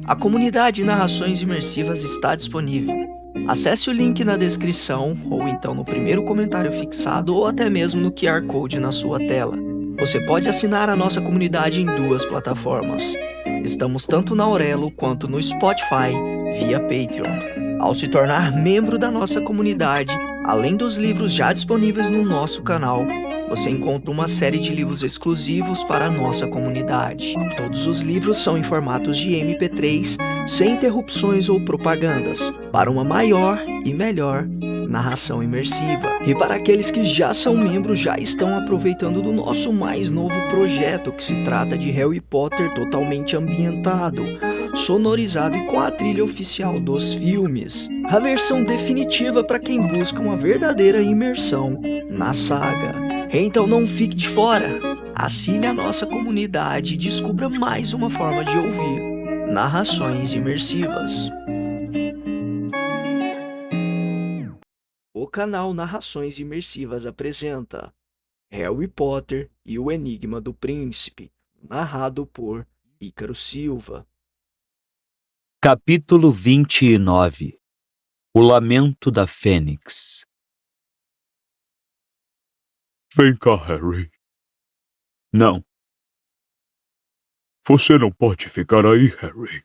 A comunidade Narrações Imersivas está disponível. Acesse o link na descrição, ou então no primeiro comentário fixado, ou até mesmo no QR Code na sua tela. Você pode assinar a nossa comunidade em 2 plataformas. Estamos tanto na Aurelo quanto no Spotify, via Patreon. Ao se tornar membro da nossa comunidade, além dos livros já disponíveis no nosso canal, você encontra uma série de livros exclusivos para a nossa comunidade. Todos os livros são em formatos de MP3, sem interrupções ou propagandas, para uma maior e melhor narração imersiva. E para aqueles que já são membros, já estão aproveitando do nosso mais novo projeto, que se trata de Harry Potter totalmente ambientado, sonorizado e com a trilha oficial dos filmes. A versão definitiva para quem busca uma verdadeira imersão na saga. Então não fique de fora. Assine a nossa comunidade e descubra mais uma forma de ouvir narrações imersivas. O canal Narrações Imersivas apresenta Harry Potter e o Enigma do Príncipe, narrado por Ícaro Silva. Capítulo 29. O Lamento da Fênix. Vem cá, Harry. Não, Você não pode ficar aí, Harry.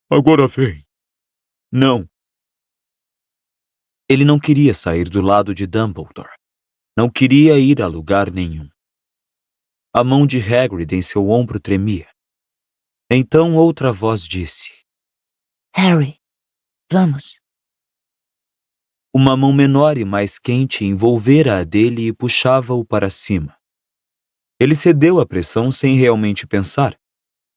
Agora vem. não. Ele não queria sair do lado de Dumbledore. Não queria ir a lugar nenhum. A mão de Hagrid em seu ombro tremia. Então outra voz disse: Harry, vamos. Uma mão menor e mais quente envolvera a dele e puxava-o para cima. Ele cedeu à pressão sem realmente pensar.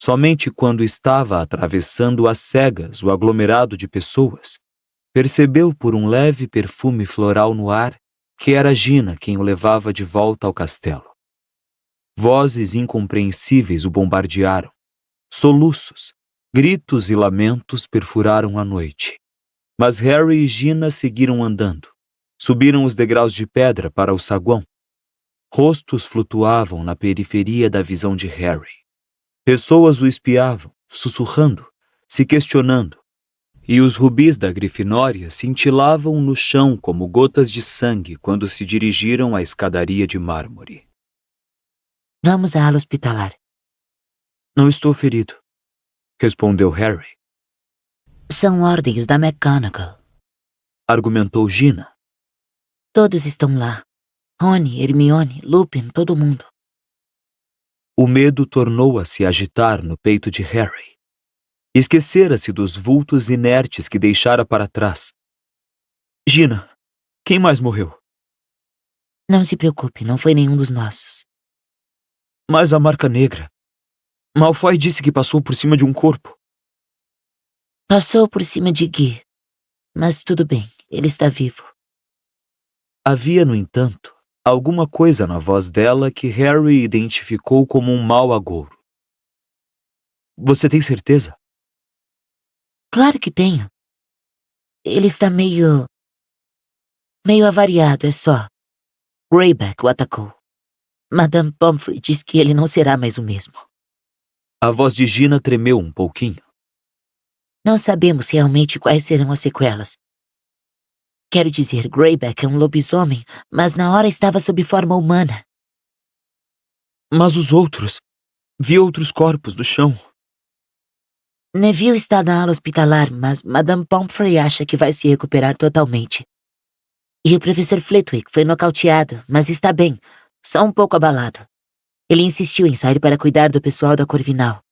Somente quando estava atravessando às cegas o aglomerado de pessoas, percebeu por um leve perfume floral no ar que era Gina quem o levava de volta ao castelo. Vozes incompreensíveis o bombardearam. Soluços, gritos e lamentos perfuraram a noite. Mas Harry e Gina seguiram andando. Subiram os degraus de pedra para o saguão. Rostos flutuavam na periferia da visão de Harry. Pessoas o espiavam, sussurrando, se questionando. E os rubis da Grifinória cintilavam no chão como gotas de sangue quando se dirigiram à escadaria de mármore. Vamos à ala hospitalar. Não estou ferido, respondeu Harry. São ordens da McGonagall. Argumentou Gina. Todos estão lá. Rony, Hermione, Lupin, todo mundo. O medo tornou a se agitar no peito de Harry. Esquecera-se dos vultos inertes que deixara para trás. Gina, quem mais morreu? Não se preocupe, não foi nenhum dos nossos. Mas a marca negra. Malfoy disse que passou por cima de um corpo. Passou por cima de Guy. Mas tudo bem, ele está vivo. Havia, no entanto, alguma coisa na voz dela que Harry identificou como um mau agouro. Você tem certeza? Claro que tenho. Ele está meio avariado, é só. Greyback o atacou. Madame Pomfrey diz que ele não será mais o mesmo. A voz de Gina tremeu um pouquinho. Não sabemos realmente quais serão as sequelas. Quero dizer, Greyback é um lobisomem, mas na hora estava sob forma humana. Mas os outros? Vi outros corpos do chão. Neville está na ala hospitalar, mas Madame Pomfrey acha que vai se recuperar totalmente. E o professor Flitwick foi nocauteado, mas está bem, só um pouco abalado. Ele insistiu em sair para cuidar do pessoal da Corvinal.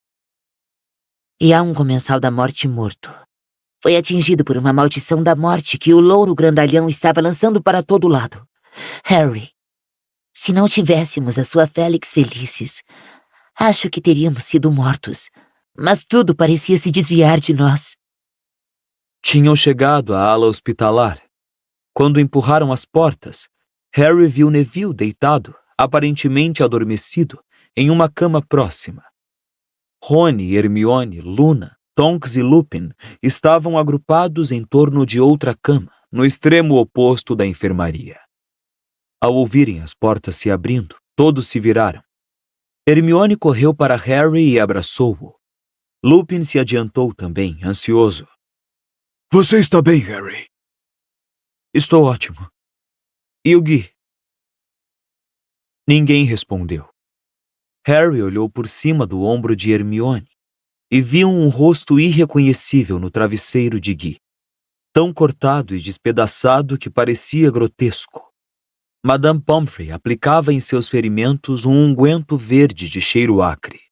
E há um comensal da morte morto. Foi atingido por uma maldição da morte que o louro grandalhão estava lançando para todo lado. Harry, se não tivéssemos a sua Félix Felicis, acho que teríamos sido mortos. Mas tudo parecia se desviar de nós. Tinham chegado à ala hospitalar. Quando empurraram as portas, Harry viu Neville deitado, aparentemente adormecido, em uma cama próxima. Rony, Hermione, Luna, Tonks e Lupin estavam agrupados em torno de outra cama, no extremo oposto da enfermaria. Ao ouvirem as portas se abrindo, todos se viraram. Hermione correu para Harry e abraçou-o. Lupin se adiantou também, ansioso. Você está bem, Harry? Estou ótimo. E o Guy? Ninguém respondeu. Harry olhou por cima do ombro de Hermione e viu um rosto irreconhecível no travesseiro de Guy, tão cortado e despedaçado que parecia grotesco. Madame Pomfrey aplicava em seus ferimentos um unguento verde de cheiro acre.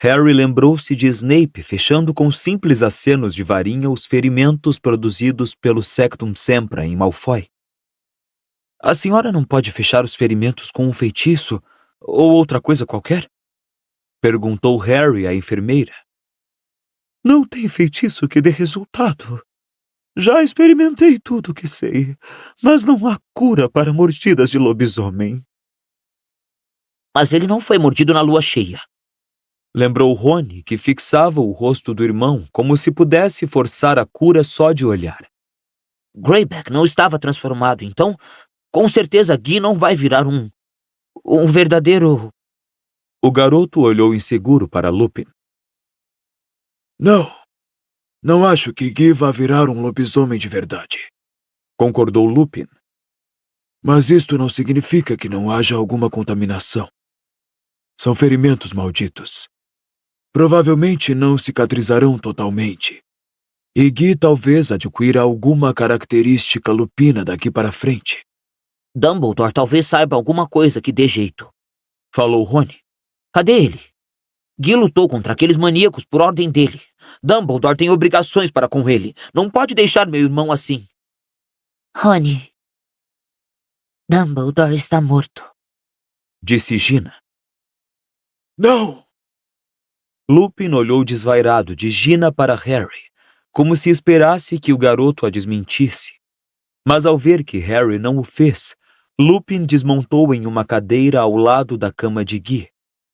Harry lembrou-se de Snape fechando com simples acenos de varinha os ferimentos produzidos pelo Sectum Sempra em Malfoy. A senhora não pode fechar os ferimentos com um feitiço ou outra coisa qualquer? Perguntou Harry à enfermeira. Não tem feitiço que dê resultado. Já experimentei tudo o que sei, mas não há cura para mordidas de lobisomem. Mas ele não foi mordido na lua cheia. Lembrou Rony, que fixava o rosto do irmão como se pudesse forçar a cura só de olhar. Greyback não estava transformado, então, com certeza Guy não vai virar um verdadeiro... O garoto olhou inseguro para Lupin. Não acho que Guy vá virar um lobisomem de verdade. Concordou Lupin. Mas isto não significa que não haja alguma contaminação. São ferimentos malditos. Provavelmente não cicatrizarão totalmente. E Guy talvez adquira alguma característica lupina daqui para frente. Dumbledore talvez saiba alguma coisa que dê jeito. Falou Rony. Cadê ele? Guy lutou contra aqueles maníacos por ordem dele. Dumbledore tem obrigações para com ele. Não pode deixar meu irmão assim. Rony. Dumbledore está morto. Disse Gina. Não! Lupin olhou desvairado de Gina para Harry, como se esperasse que o garoto a desmentisse. Mas ao ver que Harry não o fez, Lupin desmontou em uma cadeira ao lado da cama de Guy,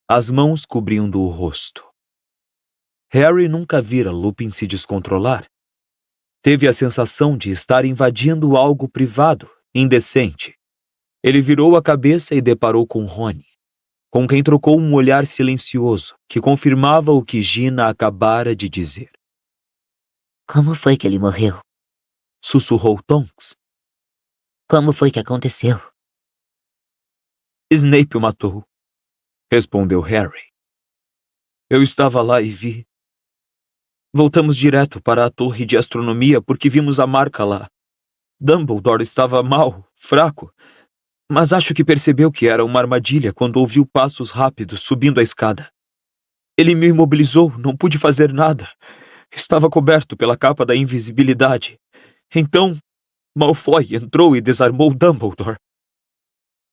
as mãos cobrindo o rosto. Harry nunca vira Lupin se descontrolar. Teve a sensação de estar invadindo algo privado, indecente. Ele virou a cabeça e deparou com Rony, com quem trocou um olhar silencioso que confirmava o que Gina acabara de dizer. Como foi que ele morreu? Sussurrou Tonks. Como foi que aconteceu? Snape o matou, respondeu Harry. Eu estava lá e vi. Voltamos direto para a torre de astronomia porque vimos a marca lá. Dumbledore estava mal, fraco, mas acho que percebeu que era uma armadilha quando ouviu passos rápidos subindo a escada. Ele me imobilizou, não pude fazer nada. Estava coberto pela capa da invisibilidade. Então, Malfoy entrou e desarmou Dumbledore.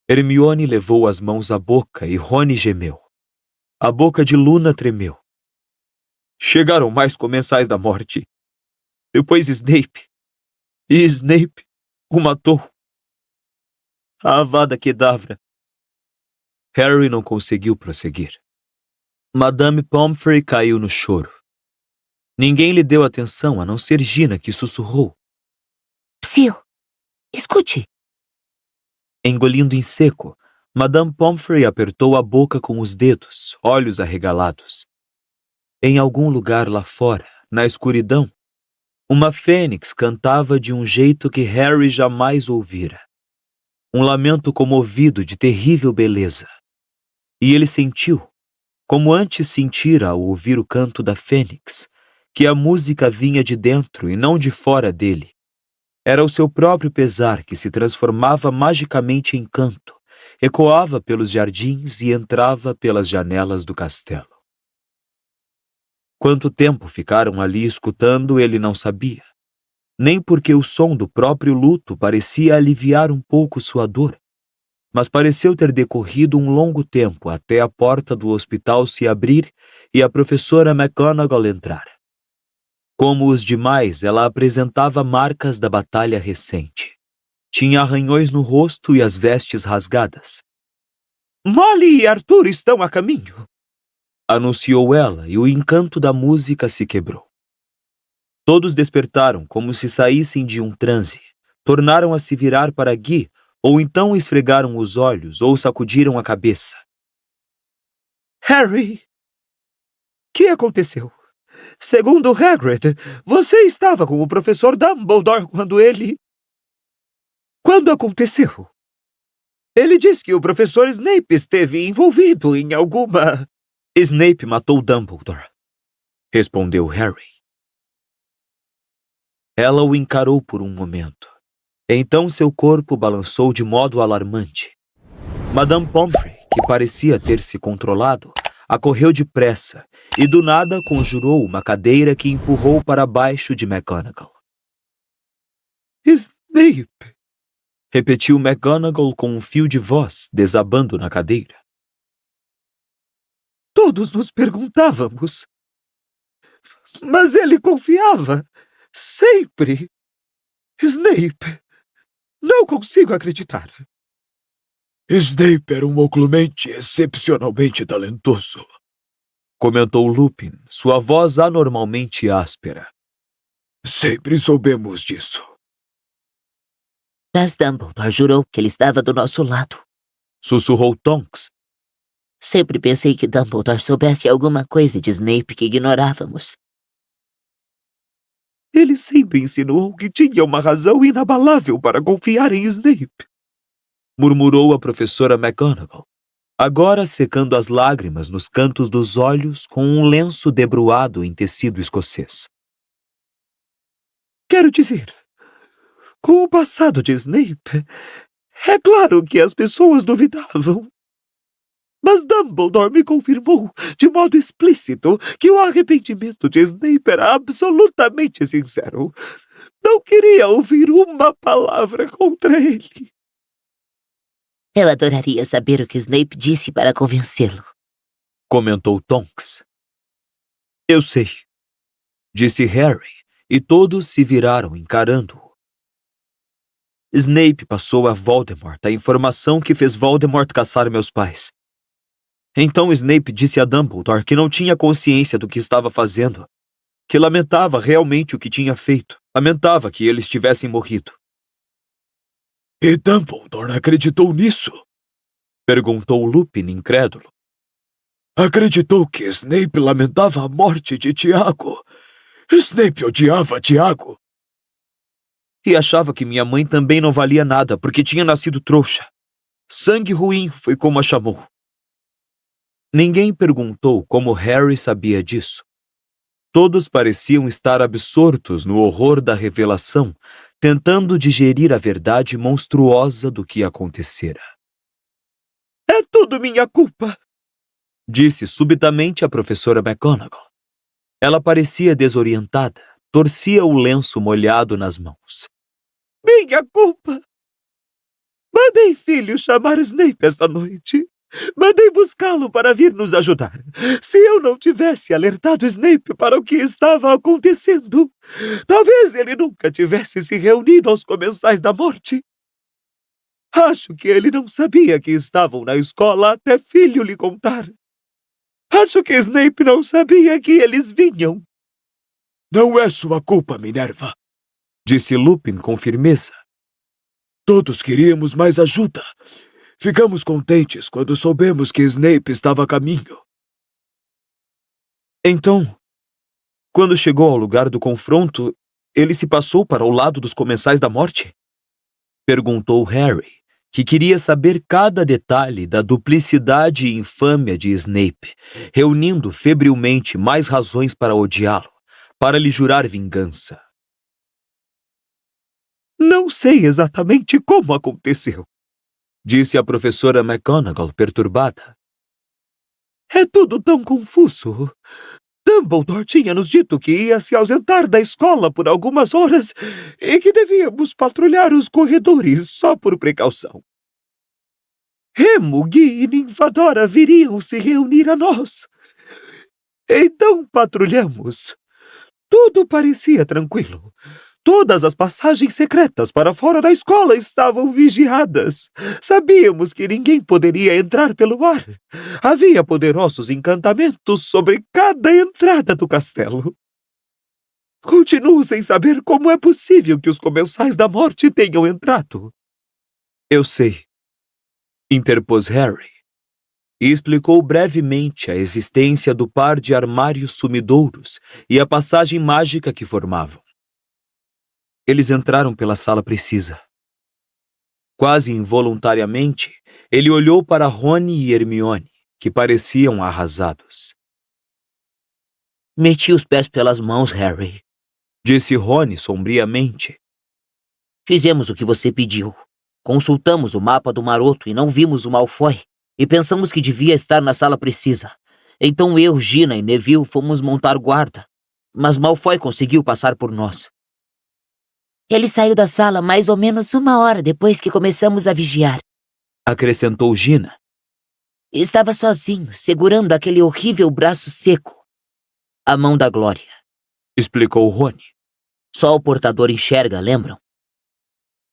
Hermione levou as mãos à boca e Rony gemeu. A boca de Luna tremeu. Chegaram mais comensais da morte. Depois Snape. E Snape o matou. A Avada Kedavra. Harry não conseguiu prosseguir. Madame Pomfrey caiu no choro. Ninguém lhe deu atenção a não ser Gina, que sussurrou. Psiu, escute. Engolindo em seco, Madame Pomfrey apertou a boca com os dedos, olhos arregalados. Em algum lugar lá fora, na escuridão, uma fênix cantava de um jeito que Harry jamais ouvira. Um lamento comovido de terrível beleza. E ele sentiu, como antes sentira ao ouvir o canto da fênix, que a música vinha de dentro e não de fora dele. Era o seu próprio pesar que se transformava magicamente em canto, ecoava pelos jardins e entrava pelas janelas do castelo. Quanto tempo ficaram ali escutando, ele não sabia. Nem porque o som do próprio luto parecia aliviar um pouco sua dor, mas pareceu ter decorrido um longo tempo até a porta do hospital se abrir e a professora McGonagall entrar. Como os demais, ela apresentava marcas da batalha recente. Tinha arranhões no rosto e as vestes rasgadas. Molly e Arthur estão a caminho, anunciou ela, e o encanto da música se quebrou. Todos despertaram como se saíssem de um transe, tornaram a se virar para Guy, ou então esfregaram os olhos ou sacudiram a cabeça. Harry! Que aconteceu? Segundo Hagrid, você estava com o professor Dumbledore Quando aconteceu? Ele disse que o professor Snape esteve envolvido em alguma... Snape matou Dumbledore, respondeu Harry. Ela o encarou por um momento. Então seu corpo balançou de modo alarmante. Madame Pomfrey, que parecia ter se controlado, acorreu depressa e do nada conjurou uma cadeira que empurrou para baixo de McGonagall. Snape! Repetiu McGonagall com um fio de voz desabando na cadeira. Todos nos perguntávamos. Mas ele confiava. Sempre. Snape! Não consigo acreditar. Snape era um oclumente excepcionalmente talentoso, comentou Lupin, sua voz anormalmente áspera. Sempre soubemos disso. Mas Dumbledore jurou que ele estava do nosso lado. Sussurrou Tonks. Sempre pensei que Dumbledore soubesse alguma coisa de Snape que ignorávamos. Ele sempre insinuou que tinha uma razão inabalável para confiar em Snape, murmurou a professora McGonagall, agora secando as lágrimas nos cantos dos olhos com um lenço debruado em tecido escocês. Quero dizer, com o passado de Snape, é claro que as pessoas duvidavam. Mas Dumbledore me confirmou, de modo explícito, que o arrependimento de Snape era absolutamente sincero. Não queria ouvir uma palavra contra ele. Eu adoraria saber o que Snape disse para convencê-lo, comentou Tonks. Eu sei, disse Harry, e todos se viraram encarando-o. Snape passou a Voldemort a informação que fez Voldemort caçar meus pais. Então Snape disse a Dumbledore que não tinha consciência do que estava fazendo, que lamentava realmente o que tinha feito, lamentava que eles tivessem morrido. E Dumbledore acreditou nisso? Perguntou Lupin, incrédulo. Acreditou que Snape lamentava a morte de Tiago. Snape odiava Tiago. E achava que minha mãe também não valia nada porque tinha nascido trouxa. Sangue ruim foi como a chamou. Ninguém perguntou como Harry sabia disso. Todos pareciam estar absortos no horror da revelação, tentando digerir a verdade monstruosa do que acontecera. É tudo minha culpa, disse subitamente a professora McGonagall. Ela parecia desorientada, torcia o lenço molhado nas mãos. Minha culpa! Mandei filho chamar Snape esta noite. Mandei buscá-lo para vir nos ajudar. Se eu não tivesse alertado Snape para o que estava acontecendo, talvez ele nunca tivesse se reunido aos comensais da morte. Acho que ele não sabia que estavam na escola até filho lhe contar. Acho que Snape não sabia que eles vinham. Não é sua culpa, Minerva, disse Lupin com firmeza. Todos queríamos mais ajuda. Ficamos contentes quando soubemos que Snape estava a caminho. Então, quando chegou ao lugar do confronto, ele se passou para o lado dos comensais da morte? Perguntou Harry, que queria saber cada detalhe da duplicidade e infâmia de Snape, reunindo febrilmente mais razões para odiá-lo, para lhe jurar vingança. Não sei exatamente como aconteceu, disse a professora McGonagall perturbada. É tudo tão confuso. Dumbledore tinha nos dito que ia se ausentar da escola por algumas horas e que devíamos patrulhar os corredores só por precaução. Remo, Gui e Ninfadora viriam se reunir a nós. Então patrulhamos. Tudo parecia tranquilo. Todas as passagens secretas para fora da escola estavam vigiadas. Sabíamos que ninguém poderia entrar pelo ar. Havia poderosos encantamentos sobre cada entrada do castelo. Continuo sem saber como é possível que os comensais da morte tenham entrado. Eu sei, interpôs Harry. e explicou brevemente a existência do par de armários sumidouros e a passagem mágica que formavam. Eles entraram pela sala precisa. Quase involuntariamente, ele olhou para Rony e Hermione, que pareciam arrasados. Meti os pés pelas mãos, Harry. Disse Rony sombriamente. Fizemos o que você pediu. Consultamos o mapa do Maroto e não vimos o Malfoy, e pensamos que devia estar na sala precisa. Então eu, Gina e Neville fomos montar guarda, mas Malfoy conseguiu passar por nós. Ele saiu da sala mais ou menos 1 hora depois que começamos a vigiar. Acrescentou Gina. Estava sozinho, segurando aquele horrível braço seco. A mão da Glória. Explicou Rony. Só o portador enxerga, lembram?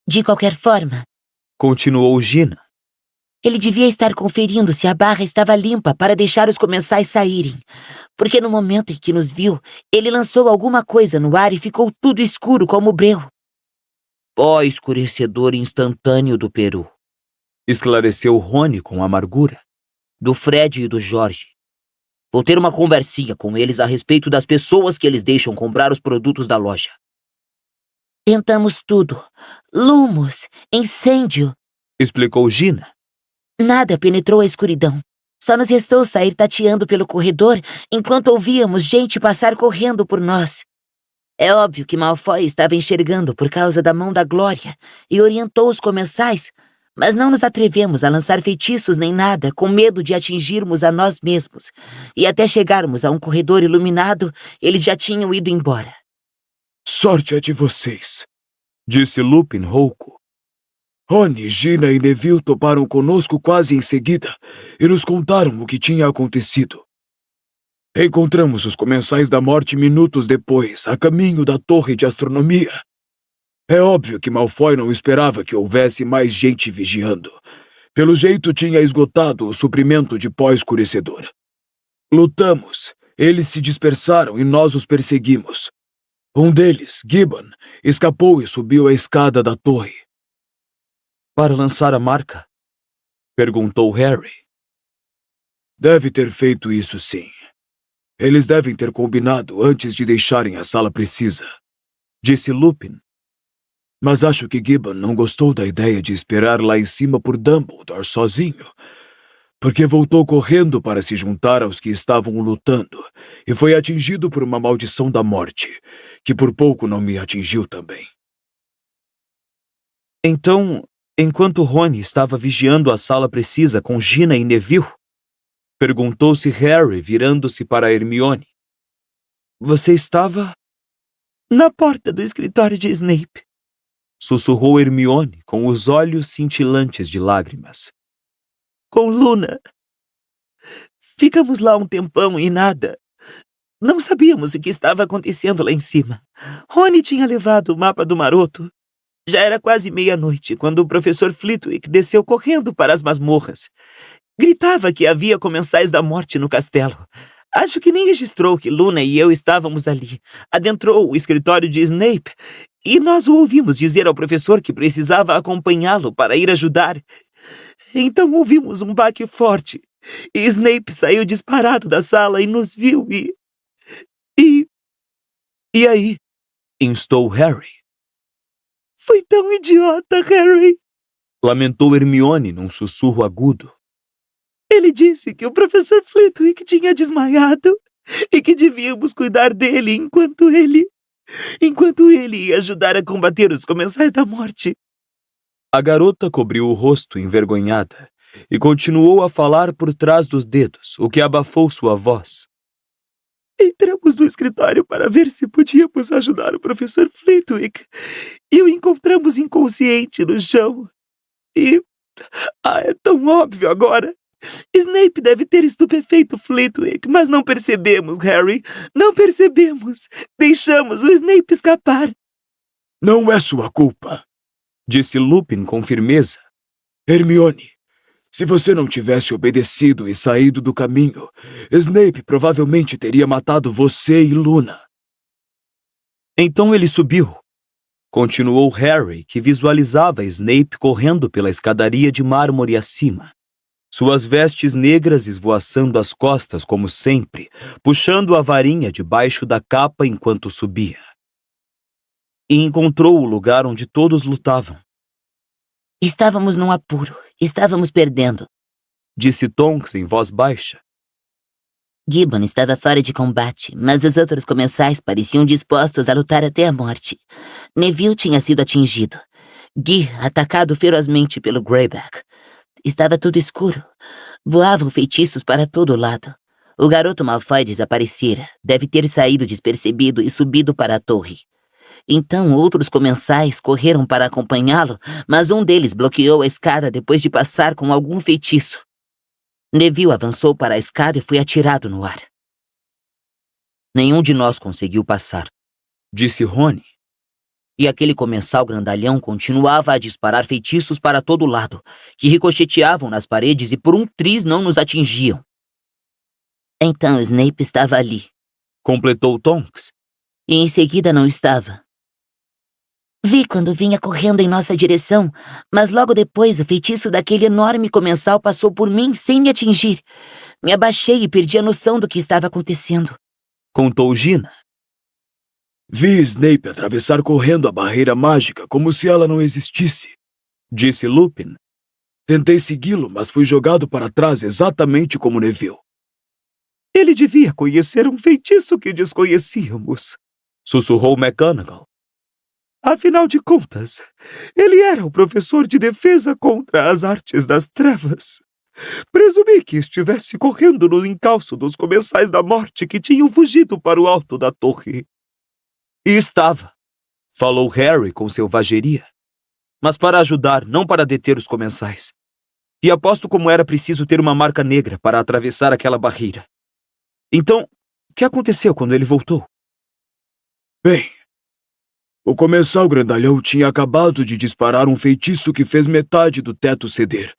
De qualquer forma, continuou Gina, ele devia estar conferindo se a barra estava limpa para deixar os comensais saírem. Porque no momento em que nos viu, ele lançou alguma coisa no ar e ficou tudo escuro como breu. Pó escurecedor instantâneo do Peru. Esclareceu Rony com amargura. Do Fred e do Jorge. Vou ter uma conversinha com eles a respeito das pessoas que eles deixam comprar os produtos da loja. Tentamos tudo. Lumos, incêndio. Explicou Gina. Nada penetrou a escuridão. Só nos restou sair tateando pelo corredor enquanto ouvíamos gente passar correndo por nós. É óbvio que Malfoy estava enxergando por causa da mão da Glória e orientou os comensais, mas não nos atrevemos a lançar feitiços nem nada, com medo de atingirmos a nós mesmos. E até chegarmos a um corredor iluminado, eles já tinham ido embora. Sorte é de vocês, disse Lupin rouco. Rony, Gina e Neville toparam conosco quase em seguida e nos contaram o que tinha acontecido. Encontramos os comensais da morte minutos depois, a caminho da torre de astronomia. É óbvio que Malfoy não esperava que houvesse mais gente vigiando. Pelo jeito tinha esgotado o suprimento de pó escurecedor. Lutamos, eles se dispersaram e nós os perseguimos. Um deles, Gibbon, escapou e subiu a escada da torre. Para lançar a marca? Perguntou Harry. Deve ter feito isso sim. Eles devem ter combinado antes de deixarem a sala precisa, disse Lupin. Mas acho que Gibbon não gostou da ideia de esperar lá em cima por Dumbledore sozinho, porque voltou correndo para se juntar aos que estavam lutando e foi atingido por uma maldição da morte, que por pouco não me atingiu também. Então, enquanto Rony estava vigiando a sala precisa com Gina e Neville, perguntou-se Harry, virando-se para Hermione. Você estava na porta do escritório de Snape, sussurrou Hermione com os olhos cintilantes de lágrimas. Com Luna. Ficamos lá um tempão e nada. Não sabíamos o que estava acontecendo lá em cima. Rony tinha levado o mapa do Maroto. Já era quase meia-noite quando o professor Flitwick desceu correndo para as masmorras. Gritava que havia comensais da morte no castelo. Acho que nem registrou que Luna e eu estávamos ali. Adentrou o escritório de Snape e nós o ouvimos dizer ao professor que precisava acompanhá-lo para ir ajudar. Então ouvimos um baque forte. E Snape saiu disparado da sala e nos viu E aí? Instou Harry. Foi tão idiota, Harry! Lamentou Hermione num sussurro agudo. Ele disse que o professor Flitwick tinha desmaiado e que devíamos cuidar dele enquanto ele ia ajudar a combater os comensais da morte. A garota cobriu o rosto envergonhada e continuou a falar por trás dos dedos, o que abafou sua voz. Entramos no escritório para ver se podíamos ajudar o professor Flitwick e o encontramos inconsciente no chão. É tão óbvio agora. Snape deve ter estupefeito Flitwick, mas não percebemos, Harry. Não percebemos. Deixamos o Snape escapar. Não é sua culpa, disse Lupin com firmeza. Hermione, se você não tivesse obedecido e saído do caminho, Snape provavelmente teria matado você e Luna. Então ele subiu. Continuou Harry, que visualizava Snape correndo pela escadaria de mármore acima. suas vestes negras esvoaçando as costas como sempre, puxando a varinha debaixo da capa enquanto subia. E encontrou o lugar onde todos lutavam. Estávamos num apuro. Estávamos perdendo. Disse Tonks em voz baixa. Gibbon estava fora de combate, mas os outros comensais pareciam dispostos a lutar até a morte. Neville tinha sido atingido. Guy, atacado ferozmente pelo Greyback. Estava tudo escuro. Voavam feitiços para todo lado. O garoto Malfoy desaparecera. Deve ter saído despercebido e subido para a torre. Então outros comensais correram para acompanhá-lo, mas um deles bloqueou a escada depois de passar com algum feitiço. Neville avançou para a escada e foi atirado no ar. Nenhum de nós conseguiu passar, disse Rony. E aquele comensal grandalhão continuava a disparar feitiços para todo lado, que ricocheteavam nas paredes e por um triz não nos atingiam. Então Snape estava ali, completou Tonks. E em seguida não estava. Vi quando vinha correndo em nossa direção, mas logo depois o feitiço daquele enorme comensal passou por mim sem me atingir. Me abaixei e perdi a noção do que estava acontecendo. Contou Gina. Vi Snape atravessar correndo a barreira mágica como se ela não existisse, disse Lupin. Tentei segui-lo, mas fui jogado para trás exatamente como Neville. Ele devia conhecer um feitiço que desconhecíamos, sussurrou McGonagall. Afinal de contas, ele era o professor de defesa contra as artes das trevas. Presumi que estivesse correndo no encalço dos comensais da morte que tinham fugido para o alto da torre. E estava, falou Harry com selvageria. Mas para ajudar, não para deter os comensais. E aposto como era preciso ter uma marca negra para atravessar aquela barreira. Então, o que aconteceu quando ele voltou? Bem, o comensal grandalhão tinha acabado de disparar um feitiço que fez metade do teto ceder.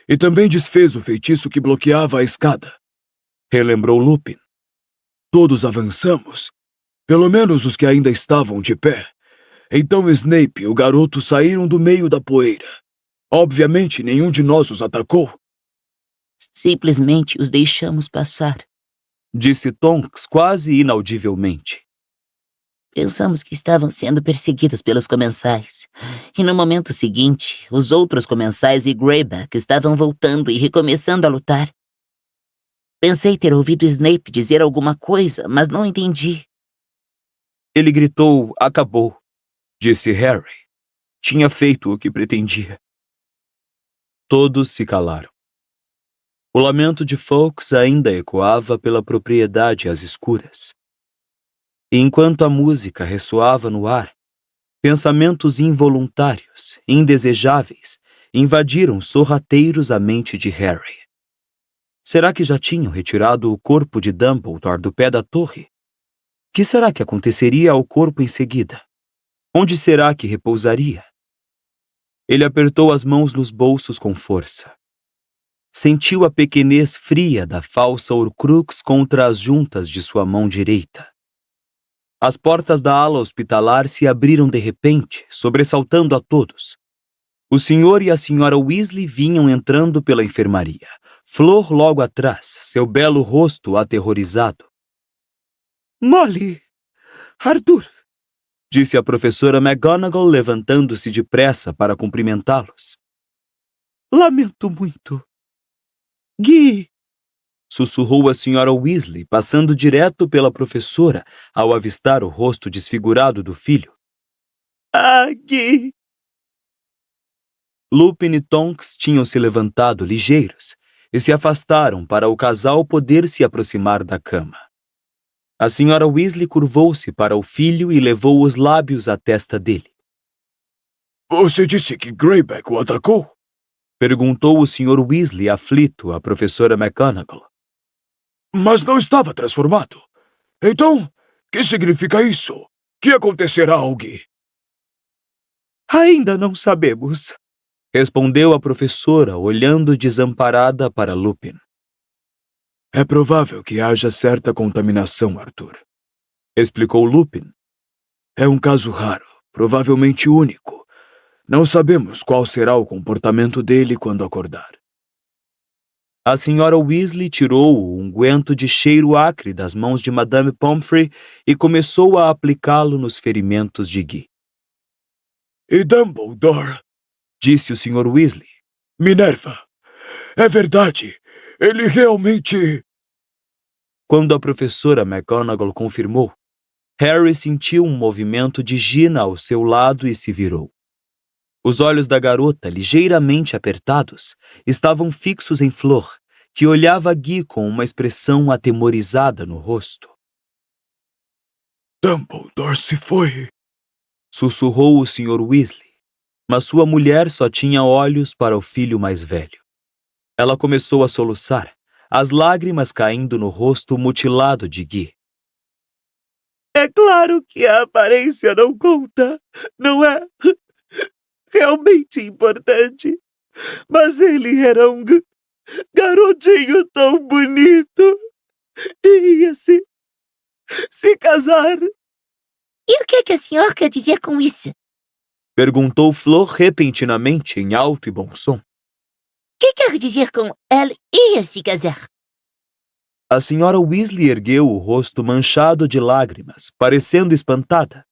E também desfez o feitiço que bloqueava a escada. Relembrou Lupin. Todos avançamos, pelo menos os que ainda estavam de pé. Então Snape e o garoto saíram do meio da poeira. Obviamente, nenhum de nós os atacou. Simplesmente os deixamos passar, disse Tonks quase inaudivelmente. Pensamos que estavam sendo perseguidos pelos comensais. E no momento seguinte, os outros comensais e Greyback estavam voltando e recomeçando a lutar. Pensei ter ouvido Snape dizer alguma coisa, mas não entendi. Ele gritou, acabou, disse Harry. Tinha feito o que pretendia. Todos se calaram. O lamento de Fawkes ainda ecoava pela propriedade às escuras. E enquanto a música ressoava no ar, pensamentos involuntários, indesejáveis, invadiram sorrateiros a mente de Harry. Será que já tinham retirado o corpo de Dumbledore do pé da torre? Que será que aconteceria ao corpo em seguida? Onde será que repousaria? Ele apertou as mãos nos bolsos com força. Sentiu a pequenez fria da falsa Horcrux contra as juntas de sua mão direita. As portas da ala hospitalar se abriram de repente, sobressaltando a todos. O senhor e a senhora Weasley vinham entrando pela enfermaria. Flor logo atrás, seu belo rosto aterrorizado. Molly! Arthur! Disse a professora McGonagall, levantando-se depressa para cumprimentá-los. Lamento muito. Guy! Sussurrou a senhora Weasley, passando direto pela professora ao avistar o rosto desfigurado do filho. Gui! Lupin e Tonks tinham se levantado ligeiros e se afastaram para o casal poder se aproximar da cama. A senhora Weasley curvou-se para o filho e levou os lábios à testa dele. Você disse que Greyback o atacou? Perguntou o Sr. Weasley aflito à professora McGonagall. Mas não estava transformado. Então, que significa isso? Que acontecerá ao Guy? Ainda não sabemos, respondeu a professora, olhando desamparada para Lupin. É provável que haja certa contaminação, Arthur, explicou Lupin. É um caso raro, provavelmente único. Não sabemos qual será o comportamento dele quando acordar. A senhora Weasley tirou o unguento de cheiro acre das mãos de Madame Pomfrey e começou a aplicá-lo nos ferimentos de Guy. E Dumbledore, Disse o Sr. Weasley. Minerva, é verdade, ele realmente... Quando a professora McGonagall confirmou, Harry sentiu um movimento de Gina ao seu lado e se virou. Os olhos da garota, ligeiramente apertados, estavam fixos em Flor, que olhava Guy com uma expressão atemorizada no rosto. Dumbledore se foi. Sussurrou o Sr. Weasley, mas sua mulher só tinha olhos para o filho mais velho. Ela começou a soluçar, as lágrimas caindo no rosto mutilado de Guy. É claro que a aparência não conta, não é? Realmente importante. Mas ele era um garotinho tão bonito. E ia se casar. E o que a senhora quer dizer com isso? Perguntou Flor repentinamente em alto e bom som. O que quer dizer com ela ia se casar? A senhora Weasley ergueu o rosto manchado de lágrimas, parecendo espantada.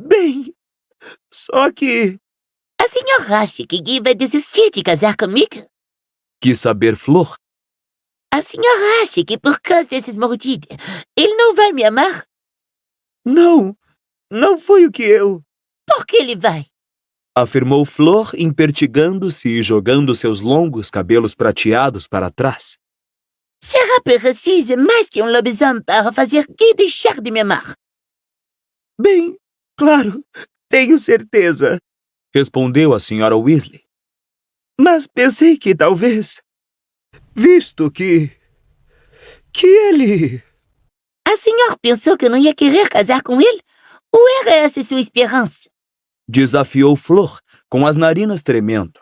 Bem, só que... A senhora acha que Guy vai desistir de casar comigo? Quis saber Flor. A senhora acha que por causa desses mordidas, ele não vai me amar? Não foi o que eu... Por que ele vai? Afirmou Flor, impertigando-se e jogando seus longos cabelos prateados para trás. Será preciso mais que um lobisomem para fazer Guy deixar de me amar? Bem, claro, tenho certeza, respondeu a senhora Weasley. Mas pensei que talvez, visto que ele... A senhora pensou que eu não ia querer casar com ele? Ou era essa sua esperança? Desafiou Flor, com as narinas tremendo.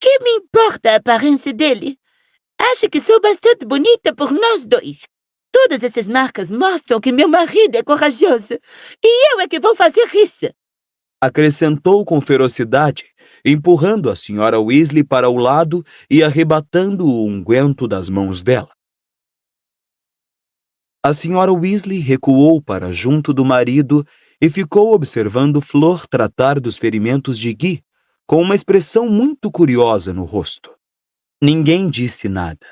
Que me importa a aparência dele? Acho que sou bastante bonita por nós dois. Todas essas marcas mostram que meu marido é corajoso. E eu é que vou fazer isso. Acrescentou com ferocidade, empurrando a senhora Weasley para o lado e arrebatando o unguento das mãos dela. A senhora Weasley recuou para junto do marido e ficou observando Flor tratar dos ferimentos de Guy, com uma expressão muito curiosa no rosto. Ninguém disse nada.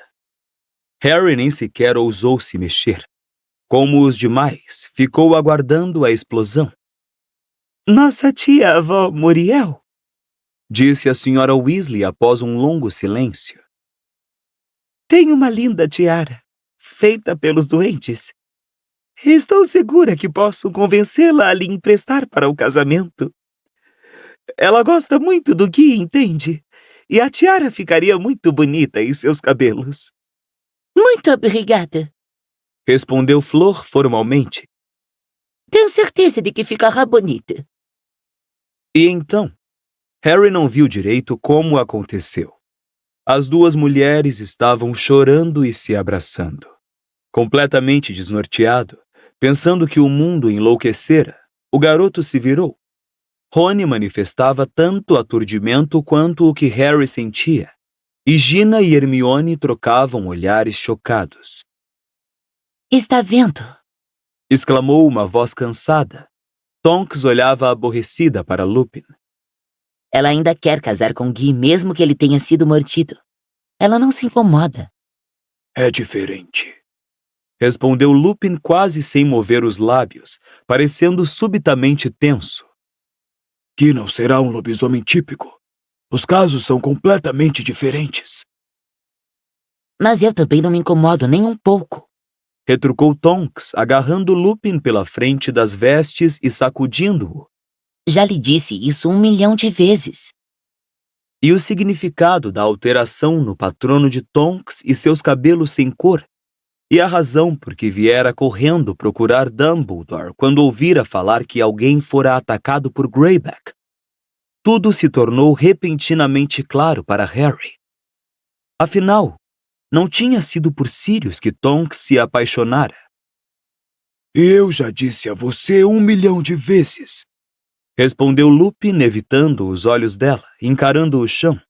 Harry nem sequer ousou se mexer. Como os demais, ficou aguardando a explosão. Nossa tia-avó Muriel, disse a senhora Weasley após um longo silêncio. Tem uma linda tiara, feita pelos doentes. Estou segura que posso convencê-la a lhe emprestar para o casamento. Ela gosta muito do Guy, entende? E a tiara ficaria muito bonita em seus cabelos. Muito obrigada. Respondeu Flor formalmente. Tenho certeza de que ficará bonita. E então, Harry não viu direito como aconteceu. As duas mulheres estavam chorando e se abraçando. Completamente desnorteado, pensando que o mundo enlouquecera, o garoto se virou. Rony manifestava tanto aturdimento quanto o que Harry sentia, e Gina e Hermione trocavam olhares chocados. Está vendo? Exclamou uma voz cansada. Tonks olhava aborrecida para Lupin. Ela ainda quer casar com Guy, mesmo que ele tenha sido mordido. Ela não se incomoda. É diferente. Respondeu Lupin quase sem mover os lábios, parecendo subitamente tenso. Guy não será um lobisomem típico. Os casos são completamente diferentes. Mas eu também não me incomodo nem um pouco. Retrucou Tonks, agarrando Lupin pela frente das vestes e sacudindo-o. Já lhe disse isso 1 milhão de vezes. E o significado da alteração no patrono de Tonks e seus cabelos sem cor, e a razão por que viera correndo procurar Dumbledore quando ouvira falar que alguém fora atacado por Greyback. Tudo se tornou repentinamente claro para Harry. Afinal, não tinha sido por Sirius que Tonks se apaixonara. E eu já disse a você 1 milhão de vezes. Respondeu Lupin, evitando os olhos dela, encarando o chão.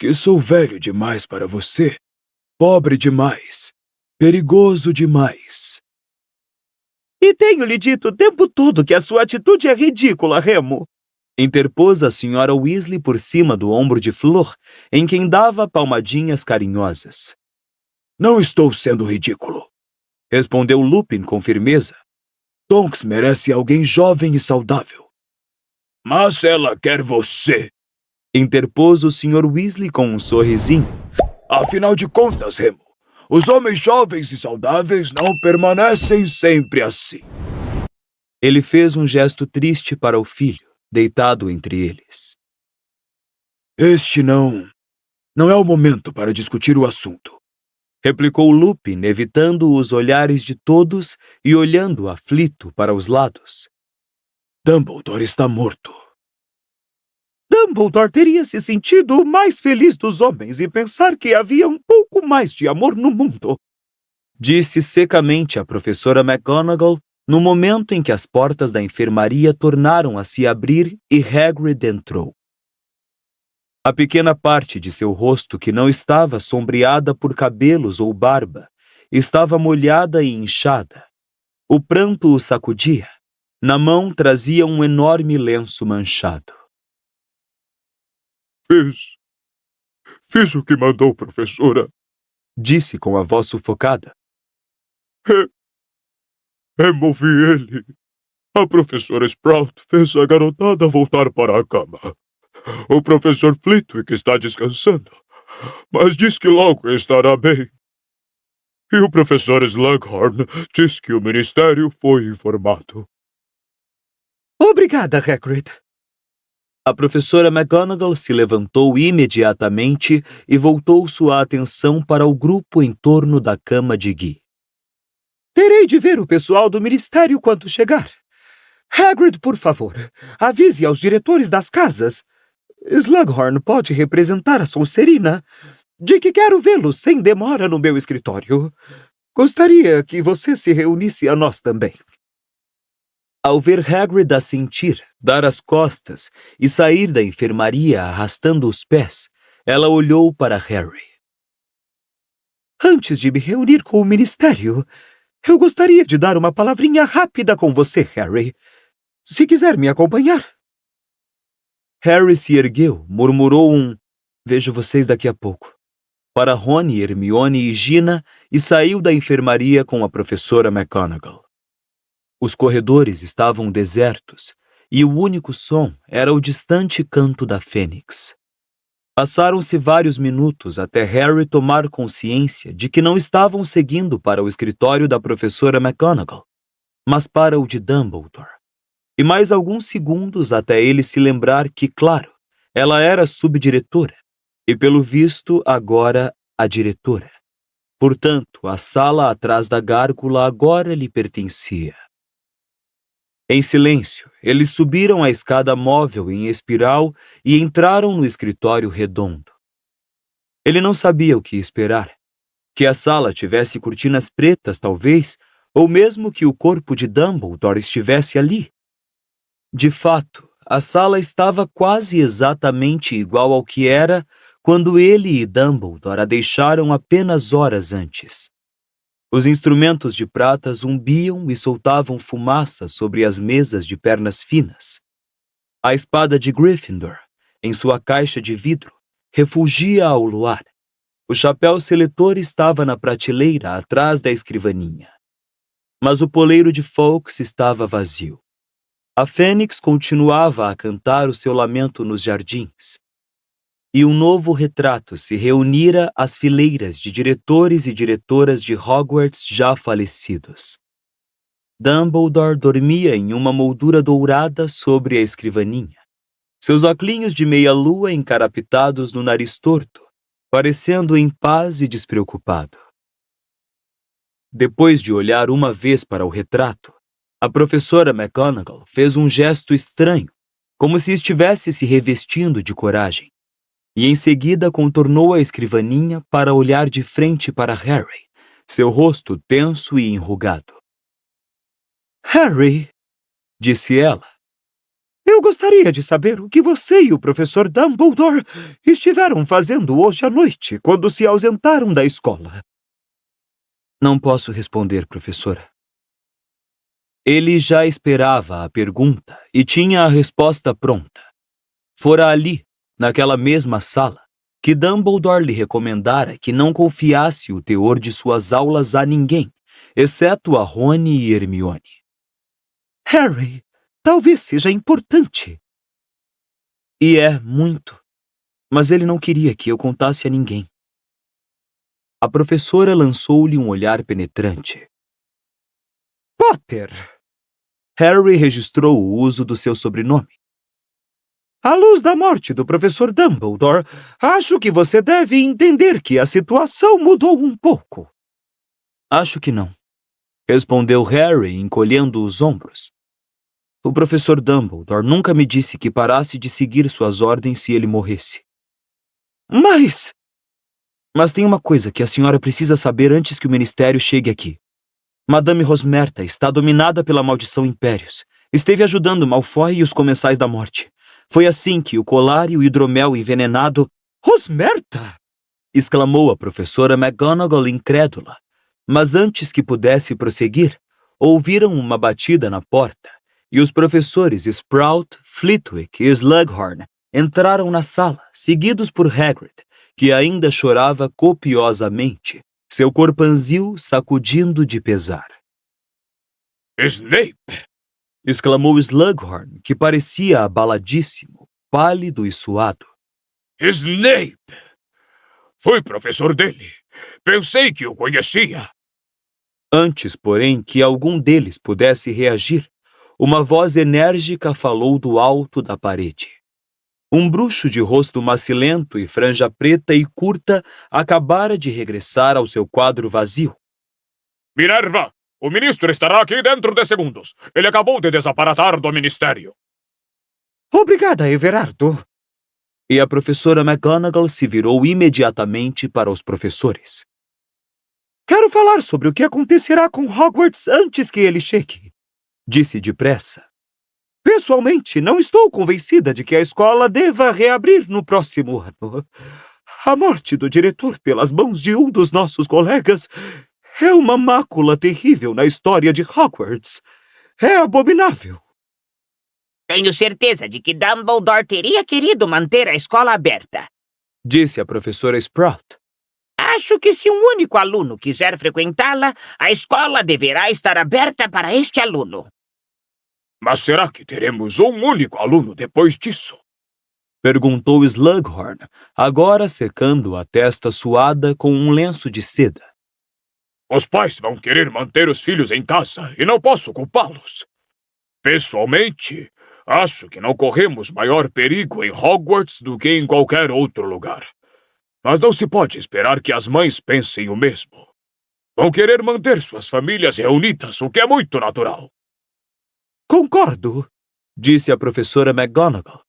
que sou velho demais para você, pobre demais, perigoso demais. E tenho lhe dito o tempo todo que a sua atitude é ridícula, Remo. Interpôs a senhora Weasley por cima do ombro de Flor, em quem dava palmadinhas carinhosas. Não estou sendo ridículo, respondeu Lupin com firmeza. Tonks merece alguém jovem e saudável. Mas ela quer você, interpôs o Sr. Weasley com um sorrisinho. Afinal de contas, Remo, os homens jovens e saudáveis não permanecem sempre assim. Ele fez um gesto triste para o filho, deitado entre eles. Este não é o momento para discutir o assunto, replicou Lupin, evitando os olhares de todos e olhando aflito para os lados. Dumbledore está morto. Dumbledore teria se sentido o mais feliz dos homens em pensar que havia um pouco mais de amor no mundo, disse secamente a professora McGonagall no momento em que as portas da enfermaria tornaram a se abrir e Hagrid entrou. A pequena parte de seu rosto que não estava sombreada por cabelos ou barba estava molhada e inchada. O pranto o sacudia. Na mão trazia um enorme lenço manchado. Fiz o que mandou, professora, disse com a voz sufocada. Removi ele. A professora Sprout fez a garotada voltar para a cama. O professor Flitwick está descansando, mas diz que logo estará bem. E o professor Slughorn diz que o ministério foi informado. Obrigada, Hagrid. A professora McGonagall se levantou imediatamente e voltou sua atenção para o grupo em torno da cama de Guy. Terei de ver o pessoal do ministério quando chegar. Hagrid, por favor, avise aos diretores das casas. Slughorn pode representar a Sonserina, de que quero vê-lo sem demora no meu escritório. Gostaria que você se reunisse a nós também. Ao ver Hagrid assentir, dar as costas e sair da enfermaria arrastando os pés, ela olhou para Harry. Antes de me reunir com o ministério, eu gostaria de dar uma palavrinha rápida com você, Harry. Se quiser me acompanhar. Harry se ergueu, murmurou "Vejo vocês daqui a pouco" para Rony, Hermione e Gina e saiu da enfermaria com a professora McGonagall. Os corredores estavam desertos e o único som era o distante canto da fênix. Passaram-se vários minutos até Harry tomar consciência de que não estavam seguindo para o escritório da professora McGonagall, mas para o de Dumbledore. E mais alguns segundos até ele se lembrar que, claro, ela era subdiretora e, pelo visto, agora a diretora. Portanto, a sala atrás da gárgula agora lhe pertencia. Em silêncio, eles subiram a escada móvel em espiral e entraram no escritório redondo. Ele não sabia o que esperar. Que a sala tivesse cortinas pretas, talvez, ou mesmo que o corpo de Dumbledore estivesse ali. De fato, a sala estava quase exatamente igual ao que era quando ele e Dumbledore a deixaram apenas horas antes. Os instrumentos de prata zumbiam e soltavam fumaça sobre as mesas de pernas finas. A espada de Gryffindor, em sua caixa de vidro, refulgia ao luar. O chapéu seletor estava na prateleira atrás da escrivaninha. Mas o poleiro de Fawkes estava vazio. A fênix continuava a cantar o seu lamento nos jardins. E um novo retrato se reunira às fileiras de diretores e diretoras de Hogwarts já falecidos. Dumbledore dormia em uma moldura dourada sobre a escrivaninha, seus óculos de meia-lua encarapitados no nariz torto, parecendo em paz e despreocupado. Depois de olhar uma vez para o retrato, a professora McGonagall fez um gesto estranho, como se estivesse se revestindo de coragem. E em seguida contornou a escrivaninha para olhar de frente para Harry, seu rosto tenso e enrugado. Harry, disse ela. Eu gostaria de saber o que você e o professor Dumbledore estiveram fazendo hoje à noite, quando se ausentaram da escola. Não posso responder, professora. Ele já esperava a pergunta e tinha a resposta pronta. Fora ali, naquela mesma sala, que Dumbledore lhe recomendara que não confiasse o teor de suas aulas a ninguém, exceto a Rony e Hermione. Harry, talvez seja importante. E é muito, mas ele não queria que eu contasse a ninguém. A professora lançou-lhe um olhar penetrante. Potter! Harry registrou o uso do seu sobrenome. À luz da morte do professor Dumbledore, acho que você deve entender que a situação mudou um pouco. Acho que não, respondeu Harry, encolhendo os ombros. O professor Dumbledore nunca me disse que parasse de seguir suas ordens se ele morresse. Mas tem uma coisa que a senhora precisa saber antes que o ministério chegue aqui. Madame Rosmerta está dominada pela maldição Impérios. Esteve ajudando Malfoy e os Comensais da Morte. Foi assim que o colar e o hidromel envenenado... Rosmerta! Exclamou a professora McGonagall incrédula. Mas antes que pudesse prosseguir, ouviram uma batida na porta e os professores Sprout, Flitwick e Slughorn entraram na sala, seguidos por Hagrid, que ainda chorava copiosamente, seu corpanzil sacudindo de pesar. Snape! Exclamou Slughorn, que parecia abaladíssimo, pálido e suado. Snape! Fui professor dele. Pensei que o conhecia. Antes, porém, que algum deles pudesse reagir, uma voz enérgica falou do alto da parede. Um bruxo de rosto macilento e franja preta e curta acabara de regressar ao seu quadro vazio. Minerva! O ministro estará aqui dentro de segundos. Ele acabou de desaparatar do ministério. Obrigada, Everardo. E a professora McGonagall se virou imediatamente para os professores. Quero falar sobre o que acontecerá com Hogwarts antes que ele chegue, disse depressa. Pessoalmente, não estou convencida de que a escola deva reabrir no próximo ano. A morte do diretor pelas mãos de um dos nossos colegas é uma mácula terrível na história de Hogwarts. É abominável. Tenho certeza de que Dumbledore teria querido manter a escola aberta. Disse a professora Sprout. Acho que se um único aluno quiser frequentá-la, a escola deverá estar aberta para este aluno. Mas será que teremos um único aluno depois disso? Perguntou Slughorn, agora secando a testa suada com um lenço de seda. Os pais vão querer manter os filhos em casa e não posso culpá-los. Pessoalmente, acho que não corremos maior perigo em Hogwarts do que em qualquer outro lugar. Mas não se pode esperar que as mães pensem o mesmo. Vão querer manter suas famílias reunidas, o que é muito natural. Concordo, disse a professora McGonagall.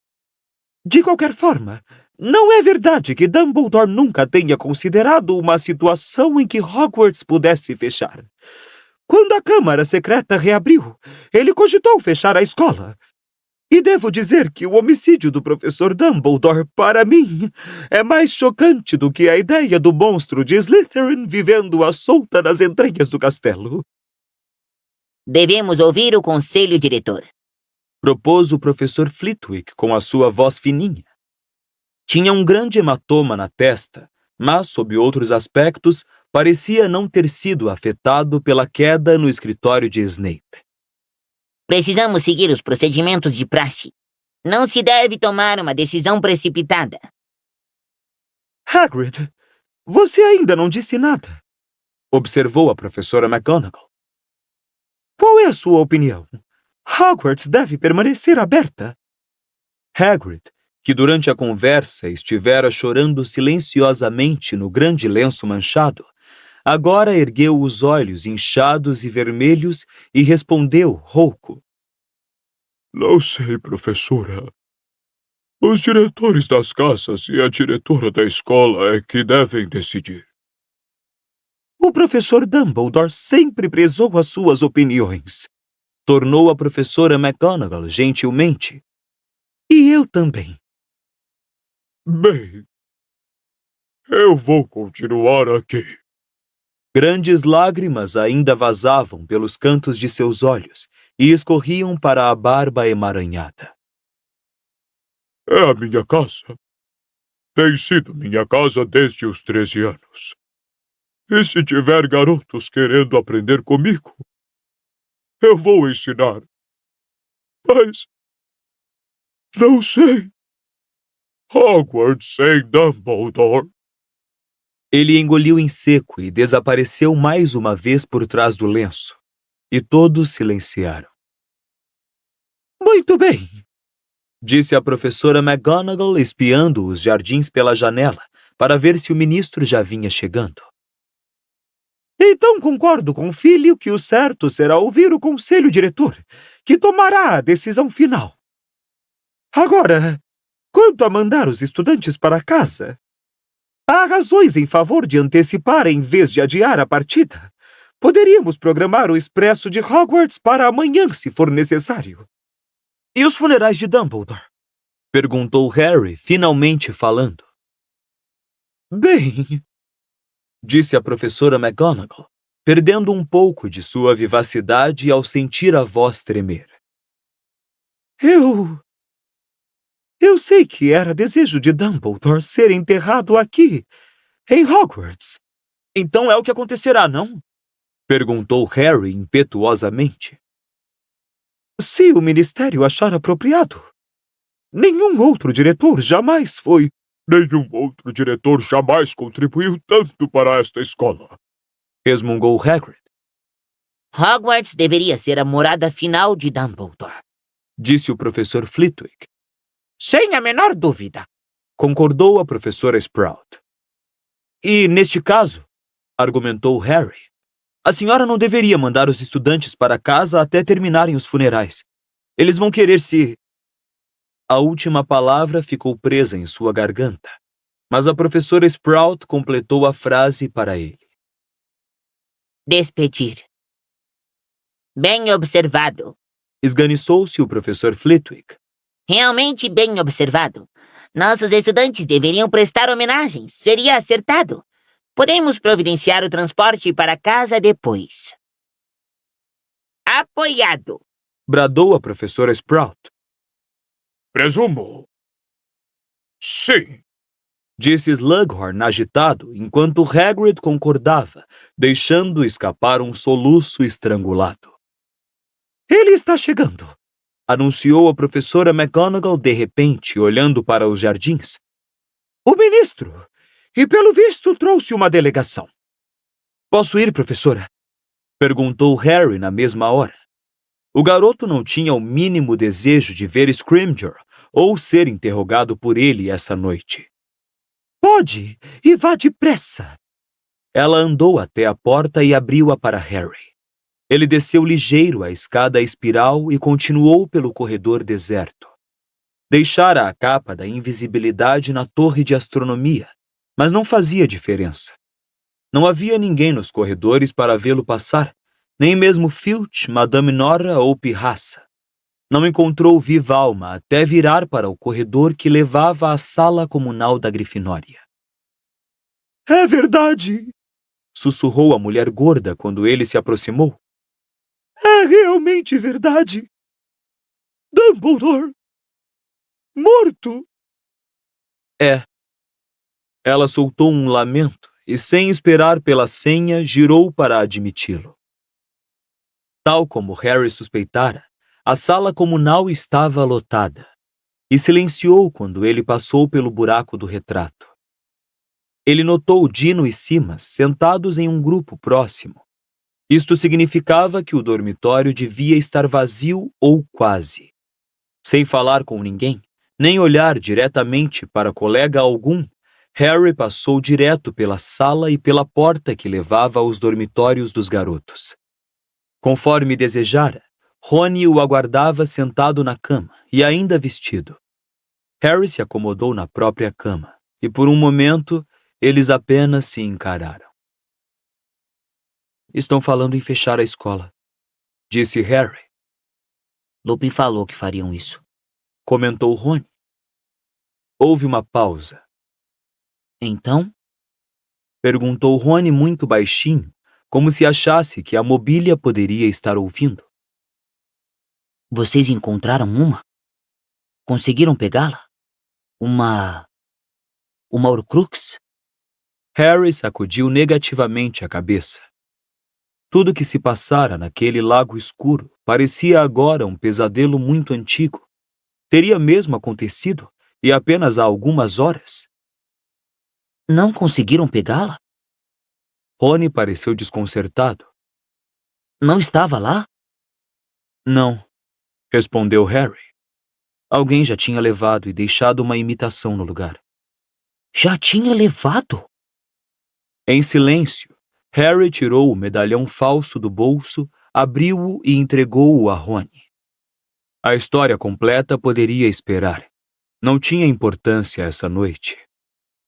De qualquer forma, não é verdade que Dumbledore nunca tenha considerado uma situação em que Hogwarts pudesse fechar. Quando a Câmara Secreta reabriu, ele cogitou fechar a escola. E devo dizer que o homicídio do professor Dumbledore, para mim, é mais chocante do que a ideia do monstro de Slytherin vivendo à solta nas entranhas do castelo. Devemos ouvir o conselho diretor. Propôs o professor Flitwick com a sua voz fininha. Tinha um grande hematoma na testa, mas, sob outros aspectos, parecia não ter sido afetado pela queda no escritório de Snape. Precisamos seguir os procedimentos de praxe. Não se deve tomar uma decisão precipitada. Hagrid, você ainda não disse nada, observou a professora McGonagall. Qual é a sua opinião? Hogwarts deve permanecer aberta? Hagrid, que durante a conversa estivera chorando silenciosamente no grande lenço manchado, agora ergueu os olhos inchados e vermelhos e respondeu rouco. Não sei, professora. Os diretores das casas e a diretora da escola é que devem decidir. O professor Dumbledore sempre prezou as suas opiniões, tornou a professora McGonagall gentilmente, E eu também. Bem, eu vou continuar aqui. Grandes lágrimas ainda vazavam pelos cantos de seus olhos e escorriam para a barba emaranhada. É a minha casa. Tem sido minha casa desde os 13 anos. E se tiver garotos querendo aprender comigo, eu vou ensinar. Mas não sei. Hogwarts sem Dumbledore. Ele engoliu em seco e desapareceu mais uma vez por trás do lenço. E todos silenciaram. Muito bem, disse a professora McGonagall espiando os jardins pela janela para ver se o ministro já vinha chegando. Então concordo com o filho que o certo será ouvir o conselho diretor, que tomará a decisão final. Agora, quanto a mandar os estudantes para casa, há razões em favor de antecipar em vez de adiar a partida. Poderíamos programar o expresso de Hogwarts para amanhã, se for necessário. E os funerais de Dumbledore? Perguntou Harry, finalmente falando. Bem, disse a professora McGonagall, perdendo um pouco de sua vivacidade ao sentir a voz tremer. Eu sei que era desejo de Dumbledore ser enterrado aqui, em Hogwarts. Então é o que acontecerá, não? Perguntou Harry impetuosamente. Se o ministério achar apropriado. Nenhum outro diretor jamais foi. Nenhum outro diretor jamais contribuiu tanto para esta escola, resmungou Hagrid. Hogwarts deveria ser a morada final de Dumbledore, disse o professor Flitwick. Sem a menor dúvida, concordou a professora Sprout. E, neste caso, argumentou Harry, a senhora não deveria mandar os estudantes para casa até terminarem os funerais. Eles vão querer se... A última palavra ficou presa em sua garganta, mas a professora Sprout completou a frase para ele. despedir. Bem observado. Esganiçou-se o professor Flitwick. Realmente bem observado. Nossos estudantes deveriam prestar homenagens. Seria acertado. Podemos providenciar o transporte para casa depois. apoiado. Bradou a professora Sprout. Presumo. Sim. Disse Slughorn agitado, enquanto Hagrid concordava, deixando escapar um soluço estrangulado. Ele está chegando, anunciou a professora McGonagall de repente, olhando para os jardins. O ministro! E pelo visto trouxe uma delegação. Posso ir, professora? Perguntou Harry na mesma hora. O garoto não tinha o mínimo desejo de ver Scrimgeour ou ser interrogado por ele essa noite. Pode, e vá depressa. Ela andou até a porta e abriu-a para Harry. Ele desceu ligeiro a escada espiral e continuou pelo corredor deserto. Deixara a capa da invisibilidade na torre de astronomia, mas não fazia diferença. Não havia ninguém nos corredores para vê-lo passar, nem mesmo Filch, Madame Nora ou Pirraça. Não encontrou viva alma até virar para o corredor que levava à sala comunal da Grifinória. É verdade, sussurrou a mulher gorda quando ele se aproximou. É realmente verdade. Dumbledore. Morto. É. Ela soltou um lamento e, sem esperar pela senha, girou para admiti-lo. Tal como Harry suspeitara, a sala comunal estava lotada e silenciou quando ele passou pelo buraco do retrato. Ele notou Dino e Simas sentados em um grupo próximo. Isto significava que o dormitório devia estar vazio ou quase. Sem falar com ninguém, nem olhar diretamente para colega algum, Harry passou direto pela sala e pela porta que levava aos dormitórios dos garotos. Conforme desejara, Rony o aguardava sentado na cama e ainda vestido. Harry se acomodou na própria cama e, por um momento, eles apenas se encararam. Estão falando em fechar a escola, disse Harry. Lupin falou que fariam isso. comentou Rony. Houve uma pausa. Então? Perguntou Rony muito baixinho, como se achasse que a mobília poderia estar ouvindo. Vocês encontraram uma? Conseguiram pegá-la? Uma Horcrux? Harry sacudiu negativamente a cabeça. Tudo que se passara naquele lago escuro parecia agora um pesadelo muito antigo. Teria mesmo acontecido, e apenas há algumas horas. Não conseguiram pegá-la? Rony pareceu desconcertado. Não estava lá? Não, respondeu Harry. Alguém já tinha levado e deixado uma imitação no lugar. Já tinha levado? Em silêncio, Harry tirou o medalhão falso do bolso, abriu-o e entregou-o a Rony. A história completa poderia esperar. Não tinha importância essa noite.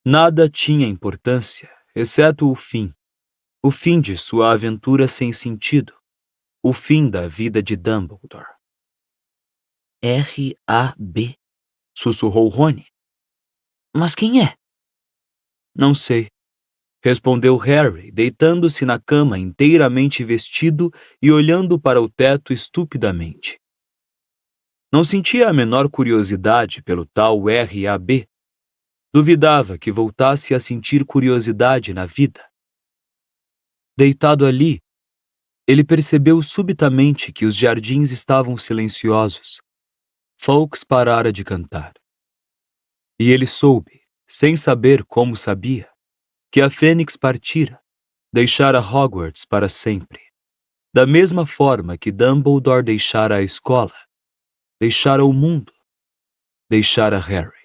Nada tinha importância, exceto o fim. O fim de sua aventura sem sentido. O fim da vida de Dumbledore. R.A.B. Sussurrou Rony. Mas quem é? Não sei. Respondeu Harry, deitando-se na cama inteiramente vestido e olhando para o teto estupidamente. Não sentia a menor curiosidade pelo tal R.A.B. Duvidava que voltasse a sentir curiosidade na vida. Deitado ali, ele percebeu subitamente que os jardins estavam silenciosos. Fawkes parara de cantar. E ele soube, sem saber como sabia, que a Fênix partira, deixara Hogwarts para sempre. Da mesma forma que Dumbledore deixara a escola, deixara o mundo, deixara Harry.